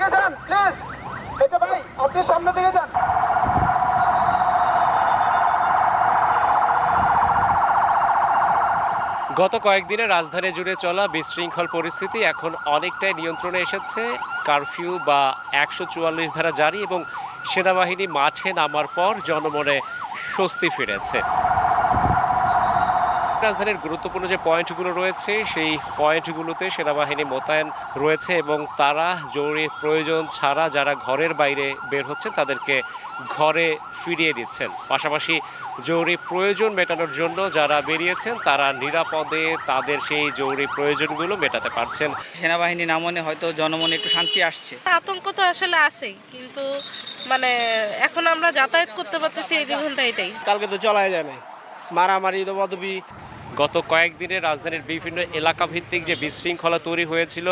দিকে যান প্লিজ। এই যে ভাই, আপনি সামনের দিকে যান। গত কয়েকদিনে রাজধানী জুড়ে চলা বিশৃঙ্খল পরিস্থিতি এখন অনেকটাই নিয়ন্ত্রণে এসেছে। কারফিউ বা ১৪৪ ধারা জারি এবং সেনাবাহিনী মাঠে নামার পর জনমনে স্বস্তি ফিরেছে। রাজধানীর গুরুত্বপূর্ণ যে পয়েন্টগুলো রয়েছে সেই পয়েন্টগুলোতে সেনাবাহিনী মোতায়েন রয়েছে এবং তারা জরুরি প্রয়োজন ছাড়া যারা ঘরের বাইরে বের হচ্ছেন তাদেরকে ঘরে ফিরিয়ে দিচ্ছেন। পাশাপাশি জরুরি প্রয়োজন মেটানোর জন্য যারা বেরিয়েছেন তারা নিরাপদে তাদের সেই জরুরি প্রয়োজনগুলো মেটাতে পারছেন। সেনাবাহিনী নামনে হয়তো জনমনে একটু শান্তি আসছে। আতঙ্ক তো আসলে আছেই, কিন্তু মানে এখন আমরা যাতায়াত করতে পারতেছি এই 2 ঘন্টা, এটাই। কালকে তো চলাই যায় না, মারামারি দবাদবি। গত কয়েকদিনে রাজধানীর বিভিন্ন এলাকা ভিত্তিক যে বিশৃঙ্খলা তৈরি হয়েছিল